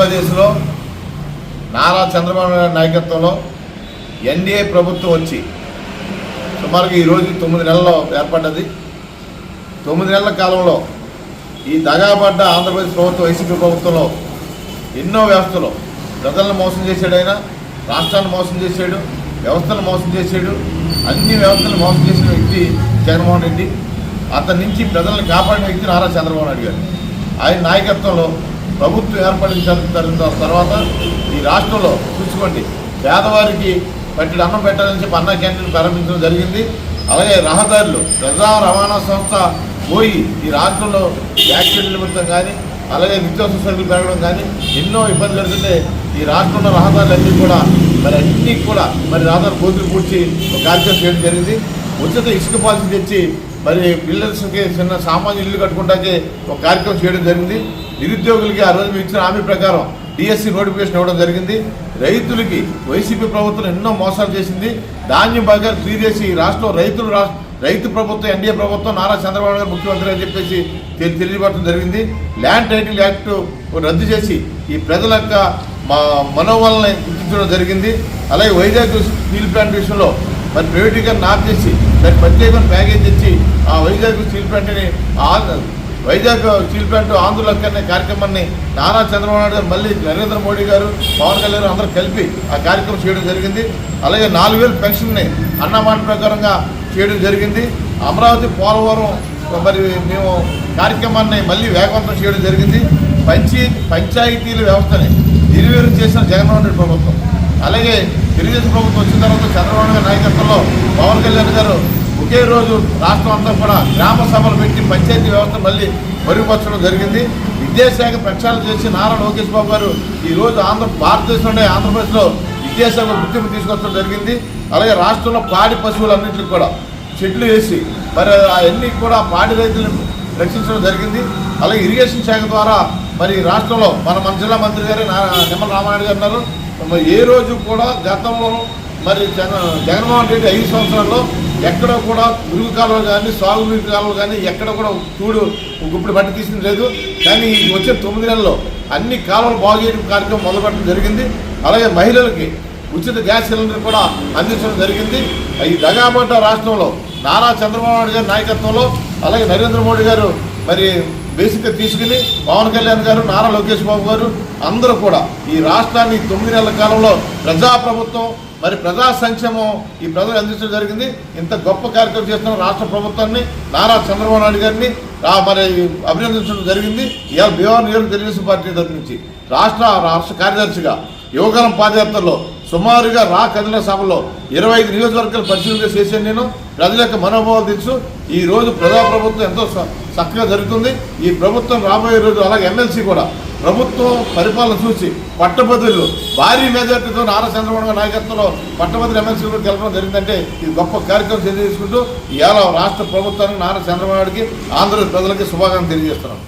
ఆంధ్రప్రదేశ్లో నారా చంద్రబాబు నాయుడు నాయకత్వంలో ఎన్డీఏ ప్రభుత్వం వచ్చి సుమారుగా ఈరోజు 9 నెలల్లో ఏర్పడ్డది. 9 నెలల కాలంలో ఈ దగాపడ్డ ఆంధ్రప్రదేశ్ ప్రభుత్వం వైసీపీ ప్రభుత్వంలో ఎన్నో వ్యవస్థలో ప్రజలను మోసం చేశాడు, ఆయన రాష్ట్రాన్ని మోసం చేశాడు, వ్యవస్థను మోసం చేశాడు, అన్ని వ్యవస్థలను మోసం చేసిన వ్యక్తి జగన్మోహన్ రెడ్డి. అతని నుంచి ప్రజలను కాపాడిన వ్యక్తి నారా చంద్రబాబు నాయుడు గారు. ఆయన నాయకత్వంలో ప్రభుత్వం ఏర్పడిన తర్వాత ఈ రాష్ట్రంలో చూసుకోండి, పేదవారికి పట్టిన అన్నం పెట్టాలని చెప్పి అన్న క్యాంటీన్ ప్రారంభించడం జరిగింది. అలాగే రహదారులు ప్రజా రవాణా సంస్థ పోయి ఈ రాష్ట్రంలో యాక్సిడెంట్ నిమిత్తం కానీ అలాగే నిత్యావసర సరుకులు పెరగడం కానీ ఎన్నో ఇబ్బందులు జరుగుతుంటే ఈ రాష్ట్రంలో రహదారులన్నీ కూడా అన్నీ కూడా రహదారు కోతులు పూడ్చి ఒక కార్యక్రమం చేయడం జరిగింది. ఉచిత ఇసుక పాలసీ తెచ్చి పిల్లర్స్కి చిన్న సామాన్య ఇల్లు కట్టుకుంటాకే ఒక కార్యక్రమం చేయడం జరిగింది. నిరుద్యోగులకి ఆ రోజు ఇచ్చిన హామీ ప్రకారం డిఎస్సి నోటిఫికేషన్ ఇవ్వడం జరిగింది. రైతులకి వైసీపీ ప్రభుత్వం ఎన్నో మోసాలు చేసింది. ధాన్యం బాగా తీరేసి రాష్ట్రం రైతు ప్రభుత్వం ఎన్డీఏ ప్రభుత్వం నారా చంద్రబాబు నాయుడు ముఖ్యమంత్రి అని చెప్పేసి తెలియపడటం జరిగింది. ల్యాండ్ టైటిల్ యాక్ట్ రద్దు చేసి ఈ ప్రజల యొక్క మనోవల్ని గుర్తించడం జరిగింది. అలాగే వైజాగ్ స్టీల్ ప్లాంట్ విషయంలో ప్రైవేటీకరణ ఆపేసి ప్రత్యేకమైన ప్యాకేజ్ తెచ్చి ఆ వైజాగ్ స్టీల్ ప్లాంట్ని వైజాగ్ స్టీల్ ప్లాంట్ ఆంధ్రలోకి అనే కార్యక్రమాన్ని నారా చంద్రబాబు నాయుడు గారు మళ్ళీ నరేంద్ర మోడీ గారు పవన్ కళ్యాణ్ అందరూ కలిపి ఆ కార్యక్రమం చేయడం జరిగింది. అలాగే 4000 పెన్షన్ని అన్నమాట ప్రకారంగా చేయడం జరిగింది. అమరావతి పోలవరం మేము కార్యక్రమాన్ని మళ్ళీ వేగవంతం చేయడం జరిగింది. పంచాయతీల వ్యవస్థని నిర్వీర్యం చేసిన జగన్మోహన్ రెడ్డి ప్రభుత్వం. అలాగే తెలుగుదేశం ప్రభుత్వం వచ్చిన తర్వాత చంద్రబాబు గారి నాయకత్వంలో పవన్ కళ్యాణ్ గారు ఒకే రోజు రాష్ట్రం అంతా కూడా గ్రామ సభలు పెట్టి పంచాయతీ వ్యవస్థ మళ్ళీ మెరుగుపరచడం జరిగింది. విద్యాశాఖ ప్రక్షాళన చేసి నారా లోకేష్ బాబు గారు ఈరోజు భారతదేశంలోనే ఆంధ్రప్రదేశ్లో విద్యాశాఖ గుర్తింపు తీసుకొచ్చడం జరిగింది. అలాగే రాష్ట్రంలో పాడి పశువులన్నింటినీ కూడా చెట్లు వేసి అవన్నీ కూడా పాడి రైతులను రక్షించడం జరిగింది. అలాగే ఇరిగేషన్ శాఖ ద్వారా రాష్ట్రంలో మన జిల్లా మంత్రి గారు నిమ్మల రామారెడ్డి గారు ఉన్నారు. ఏ రోజు కూడా గతంలో జగన్మోహన్ రెడ్డి 5 సంవత్సరాల్లో ఎక్కడ కూడా మురుగు కాలువలు కానీ సాగునీటి కాలువలు కానీ ఎక్కడ కూడా ఇప్పుడు బట్టి తీసింది లేదు. కానీ వచ్చే 9 నెలల్లో అన్ని కాలువలు బాగు చేయడం కార్యక్రమం మొదలుపెట్టడం జరిగింది. అలాగే మహిళలకి ఉచిత గ్యాస్ సిలిండర్ కూడా అందించడం జరిగింది. ఈ దగాపడ్డ రాష్ట్రంలో నారా చంద్రబాబు నాయుడు గారి నాయకత్వంలో అలాగే నరేంద్ర మోడీ గారు బేసిక్గా తీసుకుని పవన్ కళ్యాణ్ గారు నారా లోకేష్ బాబు గారు అందరూ కూడా ఈ రాష్ట్రాన్ని 9 నెలల కాలంలో ప్రజాప్రభుత్వం ప్రజా సంక్షేమం ఈ ప్రజలు అందించడం జరిగింది. ఇంత గొప్ప కార్యక్రమం చేస్తున్న రాష్ట్ర ప్రభుత్వాన్ని నారా చంద్రబాబు నాయుడు గారిని అభినందించడం జరిగింది. ఇవాళ భీమవరం నియోజక తెలుగుదేశం పార్టీ తరఫు నుంచి రాష్ట్ర కార్యదర్శిగా యువగలం పాదయాత్రలో సుమారుగా కదిల సభలో 25 నియోజకవర్గాలు పరిశీలన చేశాను. నేను ప్రజల యొక్క మనోభావాలు తెలుసు. ఈ రోజు ప్రజాప్రభుత్వం ఎంతో చక్కగా జరుగుతుంది. ఈ ప్రభుత్వం రాబోయే రోజు అలాగే ఎమ్మెల్సీ కూడా ప్రభుత్వం పరిపాలన చూసి పట్టభద్రులు భారీ మెజార్టీతో నారా చంద్రబాబు గారి నాయకత్వంలో పట్టభద్రులు ఎమ్మెల్సీలు గెలవడం జరిగిందంటే ఇది గొప్ప కార్యక్రమం తెలియజేసుకుంటూ ఇవాళ రాష్ట్ర ప్రభుత్వానికి నారా చంద్రబాబు నాయుడికి ఆంధ్రప్రదేశ్ ప్రజలకి శుభాకాంక్షలు తెలియజేస్తున్నాను.